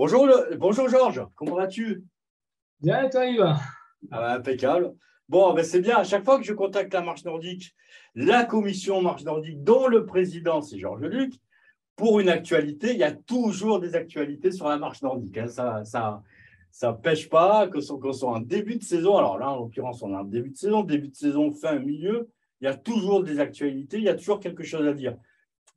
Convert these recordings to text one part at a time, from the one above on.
Bonjour, bonjour Georges, comment vas-tu? Bien, et toi, Yves? Ah bah, impeccable. Bon, ben c'est bien, à chaque fois que je contacte la Marche Nordique, la commission Marche Nordique, dont le président c'est Georges Luc, pour une actualité, il y a toujours des actualités sur la Marche Nordique. Hein. Ça pêche pas, qu'on soit en début de saison. Alors là, en l'occurrence, on a un début de saison, fin, milieu. Il y a toujours des actualités, il y a toujours quelque chose à dire.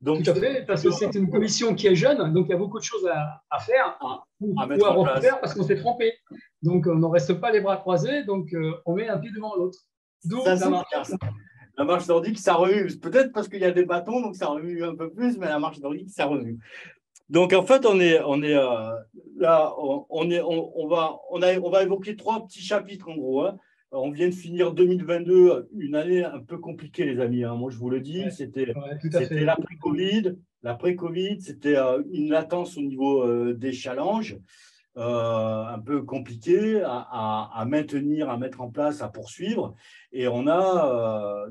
Tout Donc, à fait, parce que c'est une commission qui est jeune, donc il y a beaucoup de choses à faire à, ou mettre à en place. refaire parce qu'on s'est trompé. Donc, on n'en reste pas les bras croisés, donc on met un pied devant l'autre. D'où Ça, la c'est marche. clair. La marche nordique, ça remue. Peut-être parce qu'il y a des bâtons, donc ça remue un peu plus, mais la marche nordique, ça remue. Donc, en fait, là, on va évoquer trois petits chapitres, en gros. Hein. On vient de finir 2022, une année un peu compliquée, les amis. Hein. Moi, je vous le dis, Ouais, c'était ouais, tout à c'était fait. l'après-Covid. L'après-Covid, c'était une latence au niveau des challenges un peu compliqué à maintenir, à mettre en place, à poursuivre. Et voilà,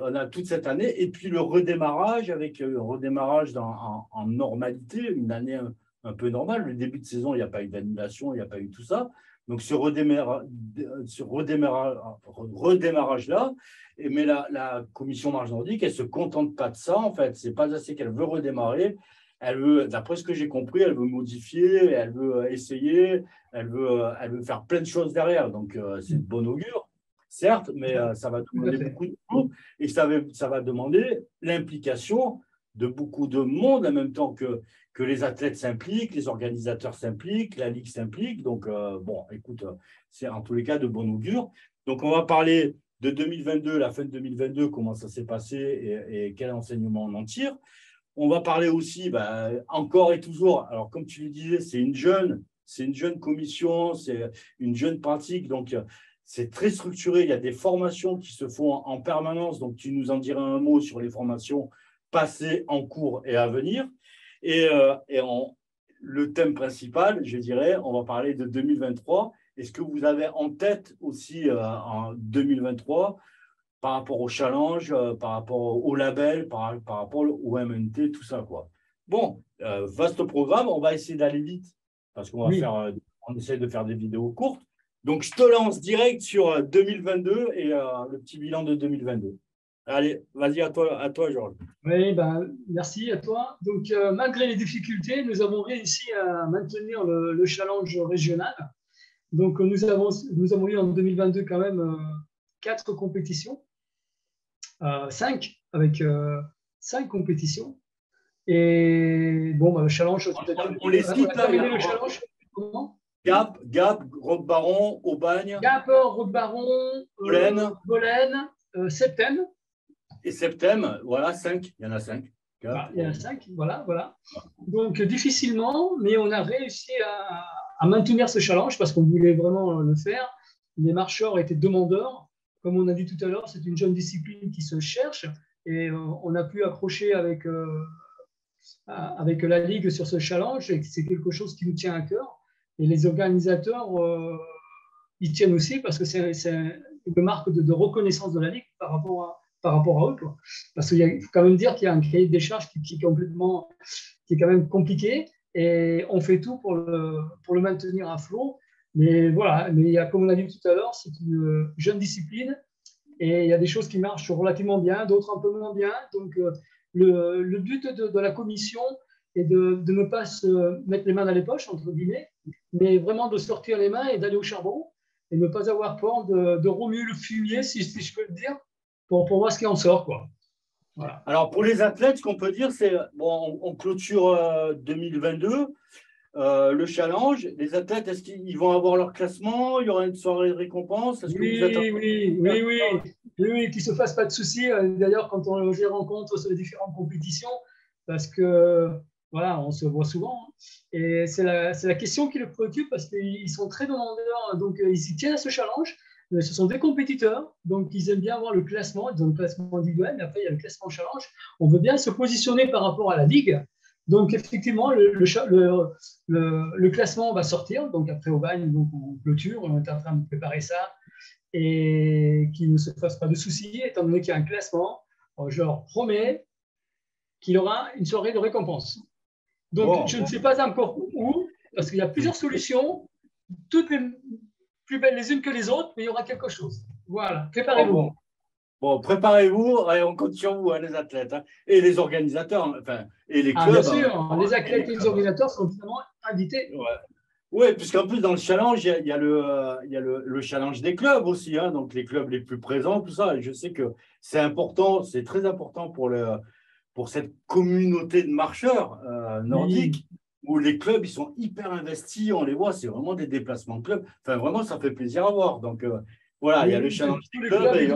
on a toute cette année. Et puis le redémarrage avec un redémarrage en normalité, une année un peu normale. Le début de saison, il n'y a pas eu d'annulation, il n'y a pas eu tout ça. Donc ce redémarrage-là, mais la commission Marche Nordique, elle ne se contente pas de ça, en fait. C'est pas assez qu'elle veut redémarrer. Elle veut, d'après ce que j'ai compris, elle veut modifier, elle veut essayer, elle veut faire plein de choses derrière. Donc, c'est de bon augure, certes, mais ça va Tout à demander fait. beaucoup de temps et ça va demander l'implication de beaucoup de monde en même temps que les athlètes s'impliquent, les organisateurs s'impliquent, la ligue s'implique. Donc, bon, écoute, c'est en tous les cas de bon augure. Donc, on va parler de 2022, la fin de 2022, comment ça s'est passé et quel enseignement on en tire. On va parler aussi, encore et toujours, alors comme tu le disais, c'est une jeune commission, c'est une jeune pratique, donc c'est très structuré. Il y a des formations qui se font en permanence, donc tu nous en diras un mot sur les formations passées, en cours et à venir. Et, le thème principal, je dirais, on va parler de 2023. Est-ce que vous avez en tête aussi en 2023 par rapport au challenge, par rapport au label, par rapport au MNT, tout ça, quoi. Bon, vaste programme, on va essayer d'aller vite parce Oui. on essaie de faire des vidéos courtes. Donc, je te lance direct sur 2022 et le petit bilan de 2022. Allez, vas-y, à toi, Georges. Oui, ben, merci à toi. Donc, malgré les difficultés, nous avons réussi à maintenir le challenge régional. Donc, nous avons eu en 2022 quand même 4 compétitions, 5 avec 5 compétitions. Et bon, bah, le challenge, On les on a cite là, terminé le challenge. Comment? Gap, Roque-Baron, Aubagne, Gapeur, Roquebaron, Pollen Bolène, Septène. et Septem. Voilà, 5. Il y en a 5. Gap, Il y en a 5, voilà, voilà. Donc, difficilement, mais on a réussi à maintenir ce challenge parce qu'on voulait vraiment le faire. Les marcheurs étaient demandeurs. Comme on a dit tout à l'heure, c'est une jeune discipline qui se cherche et on a pu accrocher avec la Ligue sur ce challenge et c'est quelque chose qui nous tient à cœur. Et les organisateurs y tiennent aussi parce que c'est une marque de reconnaissance de la Ligue par rapport à eux. Quoi. Parce qu'il faut quand même dire qu'il y a un cahier des charges qui est quand même compliqué et on fait tout pour le maintenir à flot. Mais voilà, mais il y a, comme on a dit tout à l'heure, c'est une jeune discipline et il y a des choses qui marchent relativement bien, d'autres un peu moins bien. Donc, le but de la commission est de ne pas se mettre les mains dans les poches, entre guillemets, mais vraiment de sortir les mains et d'aller au charbon et ne pas avoir peur de remuer le fumier, si je peux le dire, pour voir ce qui en sort. Quoi. Voilà. Alors, pour les athlètes, ce qu'on peut dire, c'est, bon, on clôture 2022, le challenge. Les athlètes, est-ce qu'ils vont avoir leur classement? Il y aura une soirée de récompense? Est-ce que vous êtes... Oui, oui, oui, oui, oui, oui, qu'il ne se fasse pas de soucis. D'ailleurs, quand on les rencontre sur les différentes compétitions, parce que voilà, on se voit souvent. Hein. Et c'est la question qui les préoccupe parce qu'ils sont très demandeurs. Donc, ils s'y tiennent à ce challenge. Ce sont des compétiteurs, donc ils aiment bien avoir le classement. Ils ont le classement individuel, mais après, il y a le classement challenge. On veut bien se positionner par rapport à la ligue. Donc, effectivement, le classement va sortir. Donc, après Aubagne, donc on clôture. On est en train de préparer ça et qu'il ne se fasse pas de soucis, étant donné qu'il y a un classement. Je leur promets qu'il y aura une soirée de récompense. Donc, Bon, je ne sais pas encore où, parce qu'il y a plusieurs solutions, toutes plus belles les unes que les autres, mais il y aura quelque chose. Voilà, préparez-vous. Bon, préparez-vous et on compte sur vous, hein, les athlètes, hein, et les organisateurs, enfin, et les clubs. Bien sûr, les athlètes et les organisateurs sont évidemment invités. Ouais. Oui, puisqu'en plus, dans le challenge, il y a le challenge des clubs aussi, hein, donc les clubs les plus présents, tout ça. Et je sais que c'est important, c'est très important pour cette communauté de marcheurs nordiques, où les clubs, ils sont hyper investis, on les voit, c'est vraiment des déplacements de clubs. Enfin, vraiment, ça fait plaisir à voir. Donc, voilà, il y a le challenge des clubs et il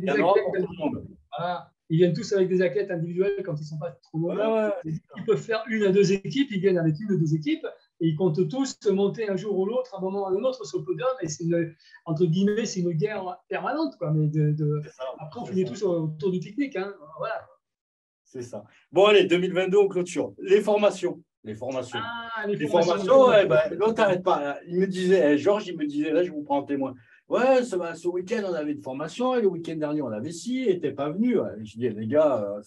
y en aura pour tout le monde. Voilà. Ils viennent tous avec des athlètes individuels quand ils ne sont pas trop nombreux. Ouais. Ils peuvent faire 1 à 2 équipes, ils viennent avec 1 ou 2 équipes et ils comptent tous se monter un jour ou l'autre, à un moment ou à un autre sur le podium. Et c'est entre guillemets, c'est une guerre permanente. Quoi. Mais après, on finit tous autour du technique. Hein. Voilà. C'est ça. Bon, allez, 2022, on clôture. Les formations. Les formations, ouais, ben, l'autre n'arrête pas. Il me disait, Georges, il me disait, là, je vous prends en témoin. Ouais, ce week-end, on avait une formation, et le week-end dernier, on avait ci, et t'es pas venu. Je dis, les gars,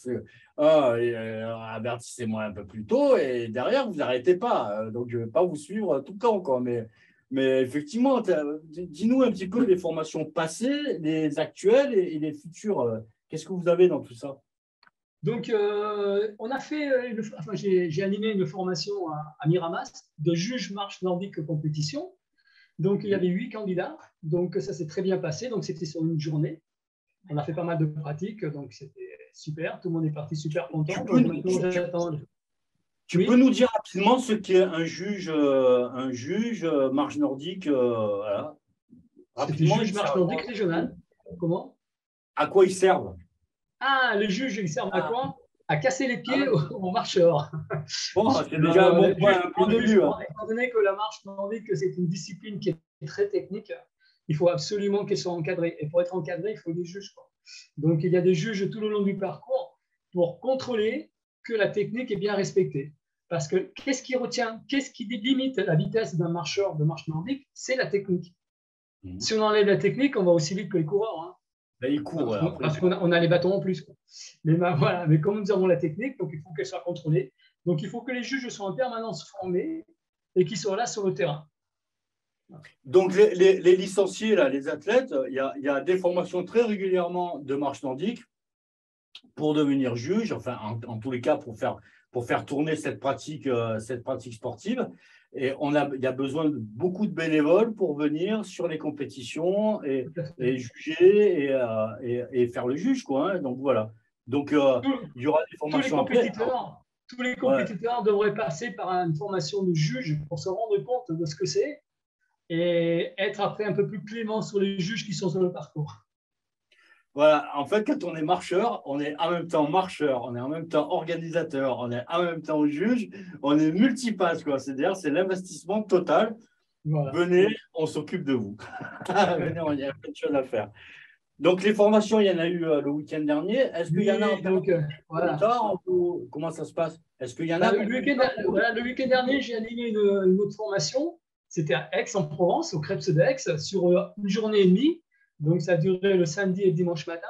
avertissez-moi un peu plus tôt, et derrière, vous n'arrêtez pas. Donc, je ne vais pas vous suivre tout le temps, quoi. Mais effectivement, dis-nous un petit peu les formations passées, les actuelles et les futures. Qu'est-ce que vous avez dans tout ça? Donc, on a fait, j'ai animé une formation à Miramas de juge marche nordique compétition. Donc, il y avait 8 candidats. Donc, ça s'est très bien passé. Donc, c'était sur une journée. On a fait pas mal de pratiques. Donc, c'était super. Tout le monde est parti super content. Tu peux nous dire rapidement ce qu'est un juge marche nordique voilà. Rapidement, juge marche nordique régional. Comment? À quoi ils servent? Le juge, il sert à quoi? À casser les pieds aux marcheurs. Bon, c'est déjà un bon point au début. Étant donné que la marche nordique, c'est une discipline qui est très technique, il faut absolument qu'elle soit encadrée. Et pour être encadrée, il faut des juges. Quoi. Donc, il y a des juges tout le long du parcours pour contrôler que la technique est bien respectée. Parce que qu'est-ce qui retient, qu'est-ce qui limite la vitesse d'un marcheur de marche nordique? C'est la technique. Si on enlève la technique, on va aussi vite que les coureurs. Hein. Ben, ils courent. Parce qu'on a les bâtons en plus. Quoi. Mais comme nous avons la technique, donc il faut qu'elle soit contrôlée. Donc il faut que les juges soient en permanence formés et qu'ils soient là sur le terrain. Donc les licenciés, là, les athlètes, il y a des formations très régulièrement de marche nordique pour devenir juge, enfin en tous les cas pour faire tourner cette pratique sportive. Et il y a besoin de beaucoup de bénévoles pour venir sur les compétitions et juger et faire le juge, quoi. Hein. Donc voilà. Donc il y aura des formations après. Tous les compétiteurs devraient passer par une formation de juge pour se rendre compte de ce que c'est et être après un peu plus clément sur les juges qui sont sur le parcours. Voilà, en fait, quand on est marcheur, on est en même temps marcheur, on est en même temps organisateur, on est en même temps juge, on est multipasse, quoi. C'est-à-dire, c'est l'investissement total. Voilà. Venez, on s'occupe de vous. Venez, il y a plein de choses à faire. Donc, les formations, il y en a eu le week-end dernier. Est-ce qu'il y en a voilà. Comment ça se passe? Est-ce qu'il y en a le week-end dernier, j'ai animé une autre formation. C'était à Aix-en-Provence, au Krebs d'Aix, sur une journée et demie. Donc, ça a duré le samedi et le dimanche matin.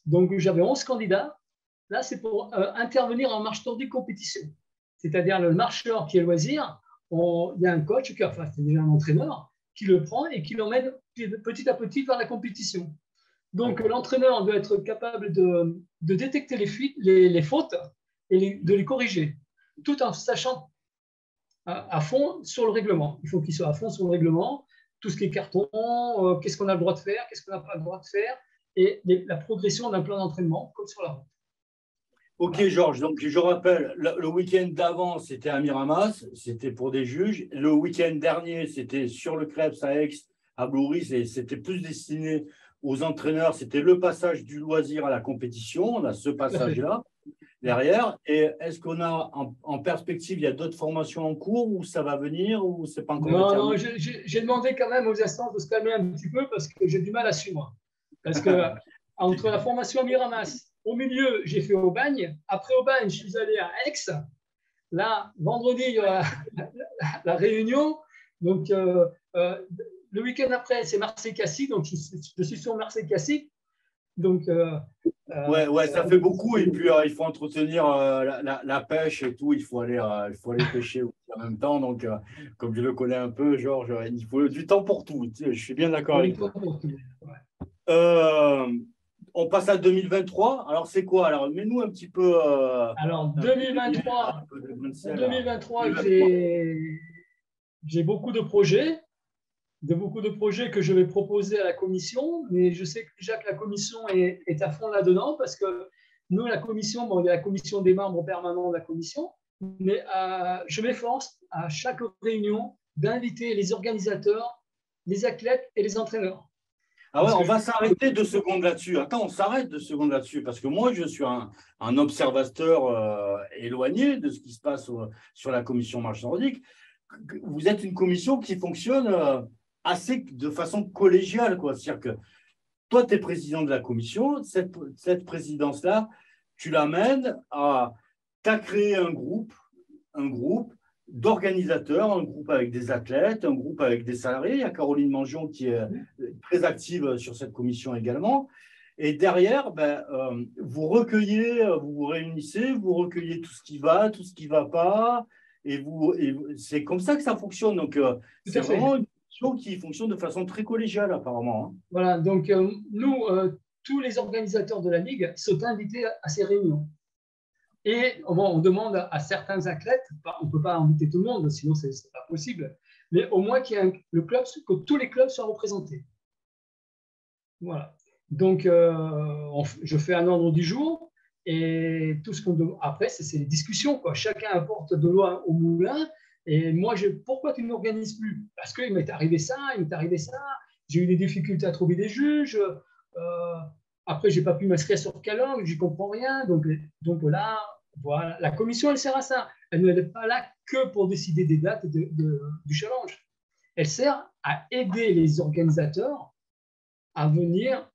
Donc, j'avais 11 candidats. Là, c'est pour intervenir en marche nordique compétition. C'est-à-dire le marcheur qui est loisir, il y a un coach, c'est déjà un entraîneur, qui le prend et qui l'emmène petit à petit vers la compétition. Donc, l'entraîneur doit être capable de détecter les fuites, les fautes et de les corriger, tout en sachant à fond sur le règlement. Il faut qu'il soit à fond sur le règlement, tout ce qui est carton, qu'est-ce qu'on a le droit de faire, qu'est-ce qu'on n'a pas le droit de faire, et la progression d'un plan d'entraînement, comme sur la route. Ok, Georges, donc je rappelle, le week-end d'avant, c'était à Miramas, c'était pour des juges. Le week-end dernier, c'était sur le Krebs à Aix, à Blouris, et c'était plus destiné aux entraîneurs. C'était le passage du loisir à la compétition. On a ce passage-là derrière. Et est-ce qu'on a en perspective, il y a d'autres formations en cours ou ça va venir ou c'est pas encore Non, j'ai demandé quand même aux instances de se calmer un petit peu parce que j'ai du mal à suivre. Parce que entre la formation à Miramas, au milieu, j'ai fait Aubagne. Après Aubagne, je suis allé à Aix. Là, vendredi, il y aura la réunion. Donc, le week-end après, c'est Marseille-Cassis. Donc, je suis sur Marseille-Cassis. Donc, Ouais, ça fait beaucoup. Et puis, il faut entretenir la pêche et tout. Il faut aller pêcher aussi en même temps. Donc, comme je le connais un peu, Georges, il faut du temps pour tout. Tu sais, je suis bien d'accord avec toi. Euh, on passe à 2023. Alors, c'est quoi? Alors, mets-nous un petit peu. Alors, en 2023, j'ai beaucoup de projets que je vais proposer à la commission, mais je sais que déjà que la commission est à fond là-dedans parce que nous, la commission, bon, il y a la commission des membres permanents de la commission, mais je m'efforce à chaque réunion d'inviter les organisateurs, les athlètes et les entraîneurs. Ah ouais, on va s'arrêter 2 secondes là-dessus. Attends, on s'arrête 2 secondes là-dessus parce que moi, je suis un observateur éloigné de ce qui se passe sur la commission marche nordique. Vous êtes une commission qui fonctionne assez de façon collégiale, quoi. C'est-à-dire que toi, tu es président de la commission, cette présidence-là, tu l'amènes à t'as créé un groupe d'organisateurs, un groupe avec des athlètes, un groupe avec des salariés. Il y a Caroline Mangion qui est très active sur cette commission également. Et derrière, vous recueillez, vous vous réunissez, vous recueillez tout ce qui va, tout ce qui ne va pas. Et c'est comme ça que ça fonctionne. Donc, c'est vraiment une commission qui fonctionne de façon très collégiale, apparemment. Hein. Voilà, donc nous, tous les organisateurs de la Ligue sont invités à ces réunions. Et bon, on demande à certains athlètes, on ne peut pas inviter tout le monde, sinon ce n'est pas possible, mais au moins que tous les clubs soient représentés. Voilà. Donc, je fais un ordre du jour et tout ce qu'on demande. Après, c'est les discussions, quoi. Chacun apporte de l'eau au moulin. Et moi, pourquoi tu n'organises plus? Parce qu'il m'est arrivé ça, j'ai eu des difficultés à trouver des juges. Après, je n'ai pas pu m'inscrire sur Calong, je n'y comprends rien. Donc là, voilà, la commission, elle sert à ça. Elle n'est pas là que pour décider des dates du challenge. Elle sert à aider les organisateurs à venir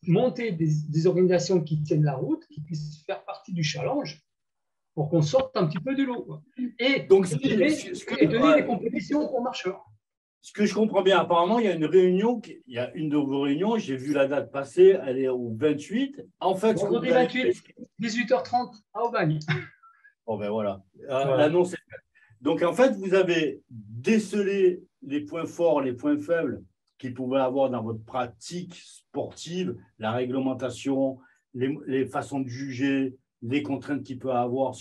monter des organisations qui tiennent la route, qui puissent faire partie du challenge pour qu'on sorte un petit peu du lot. Et donc, donner des compétitions aux marcheurs. Ce que je comprends bien, apparemment, il y a une de vos réunions, j'ai vu la date passer, elle est au 28. En fait, vendredi 28, 18h30 à Aubagne. Bon, ben voilà. L'annonce est faite. Donc, en fait, vous avez décelé les points forts, les points faibles qu'il pouvait avoir dans votre pratique sportive, la réglementation, les façons de juger, les contraintes qu'il peut avoir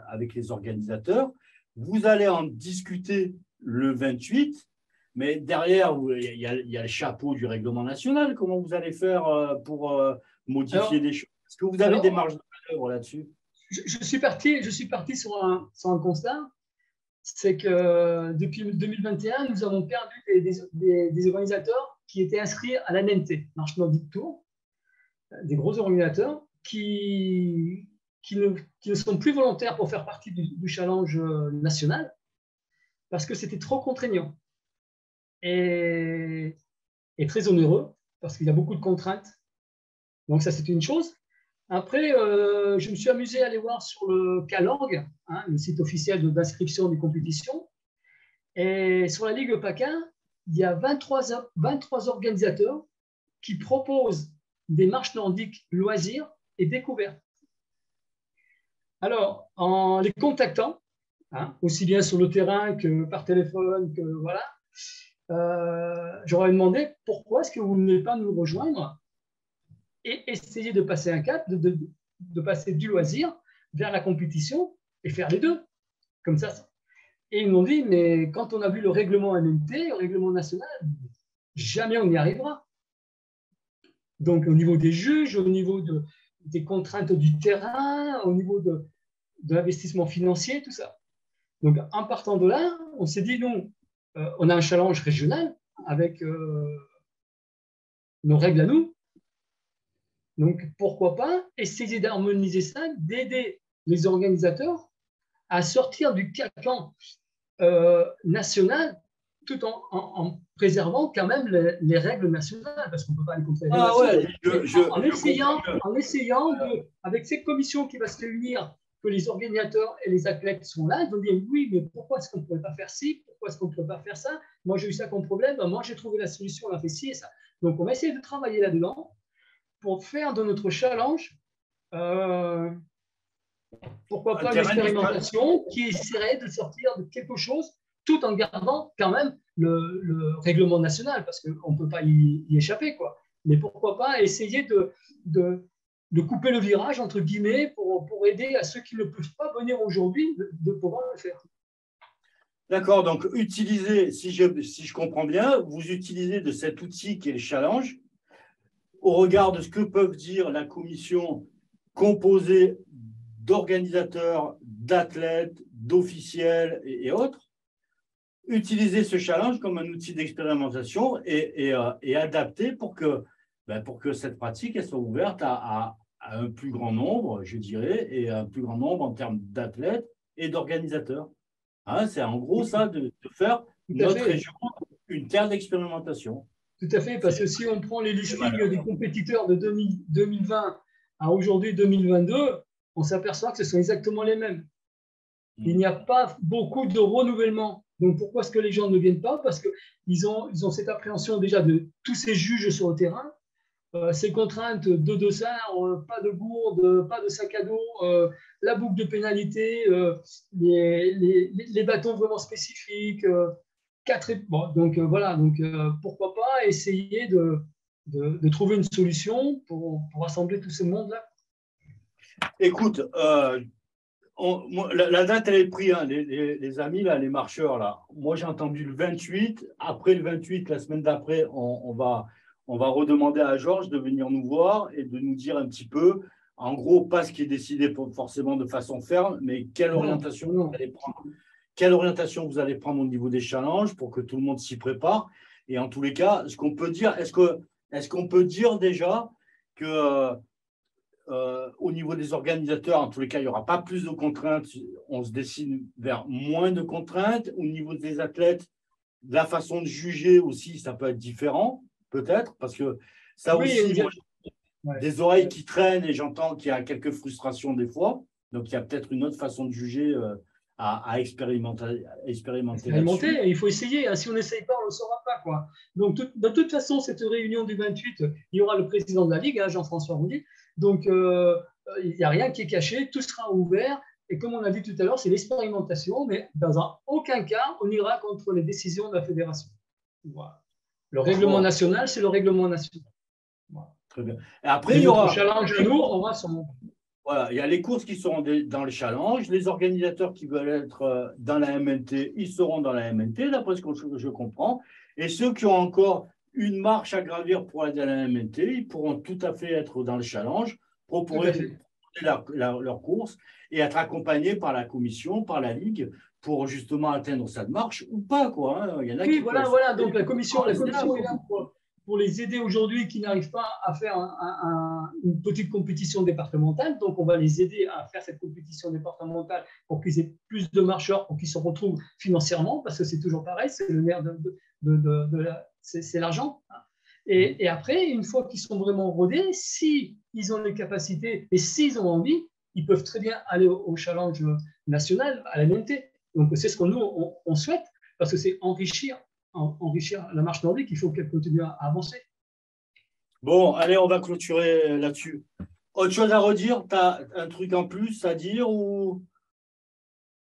avec les organisateurs. Vous allez en discuter le 28, mais derrière, il y a le chapeau du règlement national. Comment vous allez faire pour modifier les choses? Est-ce que vous avez des marges de manœuvre là-dessus? Je suis parti sur un constat, c'est que depuis 2021, nous avons perdu des organisateurs qui étaient inscrits à l'ANNT, Marche Nordique Tour, des gros organisateurs qui ne sont plus volontaires pour faire partie du challenge national parce que c'était trop contraignant et très onéreux parce qu'il y a beaucoup de contraintes. Donc ça, c'est une chose. Après, je me suis amusé à aller voir sur le Calorg, le site officiel d'inscription des compétitions. Et sur la Ligue PACA, il y a 23 organisateurs qui proposent des marches nordiques loisirs et découvertes. Alors, en les contactant, aussi bien sur le terrain que par téléphone, que voilà, j'aurais demandé pourquoi est-ce que vous ne venez pas nous rejoindre et essayer de passer un cap, de passer du loisir vers la compétition et faire les deux, comme ça. Et ils m'ont dit, mais quand on a vu le règlement ANNT, le règlement national, jamais on y arrivera. Donc, au niveau des juges, au niveau des contraintes du terrain, au niveau de l'investissement financier, tout ça. Donc, en partant de là, on s'est dit, non, on a un challenge régional avec nos règles à nous. Donc, pourquoi pas essayer d'harmoniser ça, d'aider les organisateurs à sortir du carcan national tout en préservant quand même les règles nationales, parce qu'on ne peut pas les contrôler. En essayant avec cette commission qui va se réunir, que les organisateurs et les athlètes sont là, ils vont dire oui, mais pourquoi est-ce qu'on ne pourrait pas faire ci, pourquoi est-ce qu'on ne peut pas faire ça? Moi, j'ai eu ça comme problème, moi, j'ai trouvé la solution, on a fait ci et ça. Donc, on va essayer de travailler là-dedans pour faire de notre challenge, pourquoi pas une terrain expérimentation qui essaierait de sortir de quelque chose tout en gardant quand même le règlement national, parce qu'on ne peut pas y échapper, quoi. Mais pourquoi pas essayer de couper le virage, entre guillemets, pour aider à ceux qui ne peuvent pas venir aujourd'hui de pouvoir le faire. D'accord, donc utilisez, si je comprends bien, vous utilisez de cet outil qui est le challenge, au regard de ce que peuvent dire la commission composée d'organisateurs, d'athlètes, d'officiels et autres, utiliser ce challenge comme un outil d'expérimentation et adapter pour que cette pratique elle soit ouverte à un plus grand nombre, je dirais, et un plus grand nombre en termes d'athlètes et d'organisateurs. Hein, c'est en gros ça, de faire notre région une terre d'expérimentation. Tout à fait, parce que si on prend les listings des compétiteurs de 2020 à aujourd'hui 2022, on s'aperçoit que ce sont exactement les mêmes. Il n'y a pas beaucoup de renouvellement. Donc pourquoi est-ce que les gens ne viennent pas? Parce qu'ils ont cette appréhension déjà de tous ces juges sur le terrain, ces contraintes de dossard, pas de gourde, pas de sac à dos, la boucle de pénalité, les bâtons vraiment spécifiques, donc voilà, donc pourquoi pas essayer de trouver une solution pour rassembler tout ce monde-là. Écoute, la date, elle est prise, hein, les amis, là, les marcheurs. Là. Moi, j'ai entendu le 28. Après le 28, la semaine d'après, on va redemander à Georges de venir nous voir et de nous dire un petit peu, en gros, pas ce qui est décidé forcément de façon ferme, mais quelle orientation vous allez prendre. Quelle orientation vous allez prendre au niveau des challenges pour que tout le monde s'y prépare. Et en tous les cas, ce qu'on peut dire, est-ce qu'on peut dire déjà que au niveau des organisateurs, en tous les cas, il n'y aura pas plus de contraintes, on se dessine vers moins de contraintes. Au niveau des athlètes, la façon de juger aussi, ça peut être différent, peut-être, parce que ça aussi, moi, des oreilles qui traînent et j'entends qu'il y a quelques frustrations des fois. Donc, il y a peut-être une autre façon de juger à expérimenter. Il faut essayer. Si on n'essaye pas, on ne le saura pas, quoi. Donc, de toute façon, cette réunion du 28, il y aura le président de la Ligue, Jean-François Roudy. Donc, il n'y a rien qui est caché, tout sera ouvert. Et comme on a dit tout à l'heure, c'est l'expérimentation, mais dans aucun cas, on ira contre les décisions de la fédération. Voilà. Le règlement national, c'est le règlement national. Voilà. Très bien. Et après, il y aura… challenge à nous, on va son… Voilà, il y a les courses qui seront dans le challenge. Les organisateurs qui veulent être dans la MNT, ils seront dans la MNT, d'après ce que je comprends. Et ceux qui ont encore une marche à gravir pour aller dans la MNT, ils pourront tout à fait être dans le challenge, proposer leur course et être accompagnés par la commission, par la Ligue, pour justement atteindre cette marche ou pas, quoi. Hein. Il y en a qui voilà. Donc la commission est là pour les aider aujourd'hui qui n'arrivent pas à faire une petite compétition départementale. Donc, on va les aider à faire cette compétition départementale pour qu'ils aient plus de marcheurs, pour qu'ils se retrouvent financièrement, parce que c'est toujours pareil, c'est le nerf c'est l'argent. Et après, une fois qu'ils sont vraiment rodés, s'ils ont les capacités et s'ils ont envie, ils peuvent très bien aller au challenge national, à la MNT. Donc, c'est ce que nous, on souhaite, parce que c'est enrichir la marche nordique, il faut qu'elle continue à avancer. Bon, allez, on va clôturer là-dessus. Autre chose à redire? Tu as un truc en plus à dire ou…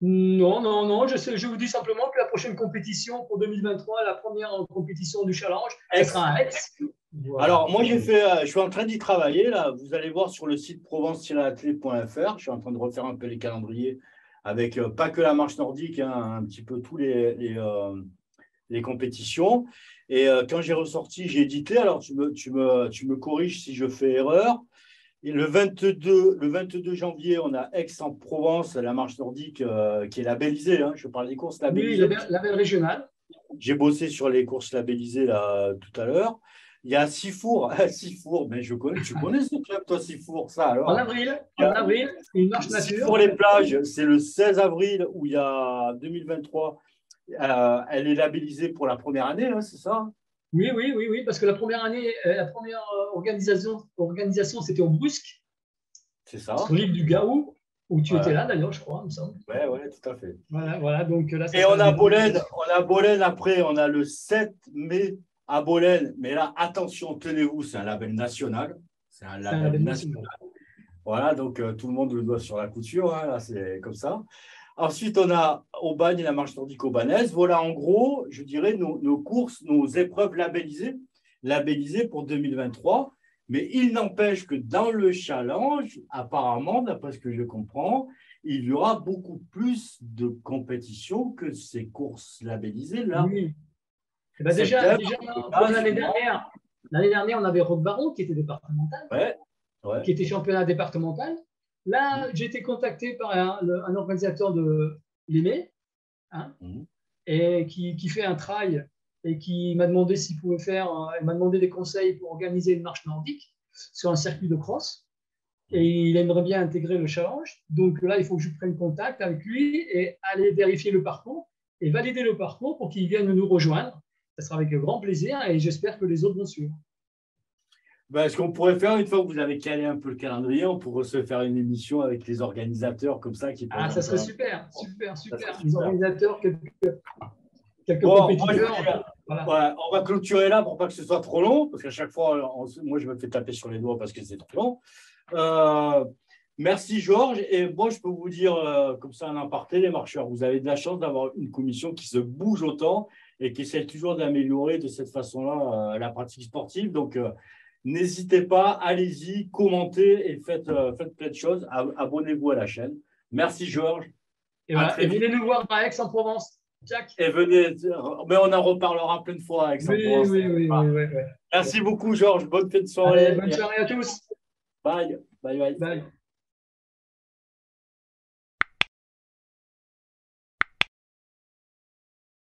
Non. Je vous dis simplement que la prochaine compétition pour 2023, la première compétition du challenge, elle sera à Aix. Voilà. Alors, moi, je suis en train d'y travailler. Là. Vous allez voir sur le site provence-athlète.fr. Je suis en train de refaire un peu les calendriers avec pas que la marche nordique, hein, un petit peu tous les compétitions. Et quand j'ai ressorti, j'ai édité. Alors, tu me corriges si je fais erreur. Et le 22 janvier, on a Aix-en-Provence, la marche nordique qui est labellisée. Hein. Je parle des courses labellisées. Oui, label régional. J'ai bossé sur les courses labellisées là, tout à l'heure. Il y a Sifour, mais tu connais ce club, toi, Sifour, ça alors. En avril, une marche nature. Pour les plages, c'est le 16 avril où il y a 2023. Elle est labellisée pour la première année, hein, c'est ça? Oui, parce que la première année, la première organisation c'était au Brusque. C'est ça. Sur l'île du Gaou, où tu étais là d'ailleurs, je crois, il me semble. Oui, tout à fait. Voilà, donc là, et on a Bolène après, on a le 7 mai à Bolène, mais là, attention, tenez-vous, c'est un label national. C'est un C'est un label label national. Voilà, donc tout le monde le doit sur la couture, hein, là, c'est comme ça. Ensuite, on a Aubagne et la marche nordique aubanaise. Voilà, en gros, je dirais, nos courses, nos épreuves labellisées pour 2023. Mais il n'empêche que dans le challenge, apparemment, d'après ce que je comprends, il y aura beaucoup plus de compétitions que ces courses labellisées-là. Oui. Eh ben déjà, pour l'année dernière, on avait Roque Baron qui était départemental, ouais, ouais. qui était championnat départemental. Là, j'ai été contacté par un organisateur de l'Aimé, hein, et qui fait un trail et qui m'a demandé s'il pouvait faire, il m'a demandé des conseils pour organiser une marche nordique sur un circuit de cross. Et il aimerait bien intégrer le challenge. Donc là, il faut que je prenne contact avec lui et aller vérifier le parcours et valider le parcours pour qu'il vienne nous rejoindre. Ça sera avec grand plaisir et j'espère que les autres vont suivre. Ben, ce qu'on pourrait faire, une fois que vous avez calé un peu le calendrier, on pourrait se faire une émission avec les organisateurs comme ça qui Ah, ça serait super. Les organisateurs, quelques compétiteurs. Voilà. Ouais, on va clôturer là pour pas que ce soit trop long, parce qu'à chaque fois, moi, je me fais taper sur les doigts parce que c'est trop long. Merci, Georges. Et moi, je peux vous dire, comme ça, un aparté, les marcheurs, vous avez de la chance d'avoir une commission qui se bouge autant et qui essaie toujours d'améliorer de cette façon-là la pratique sportive. Donc, n'hésitez pas, allez-y, commentez et faites plein de choses. Abonnez-vous à la chaîne. Merci, Georges. Et venez nous voir à Aix-en-Provence. Jack. Et venez, mais on en reparlera plein de fois avec Aix-en-Provence. Oui. Merci beaucoup, Georges. Bonne fin de soirée. Allez, bonne soirée à tous. Bye. Bye. Bye.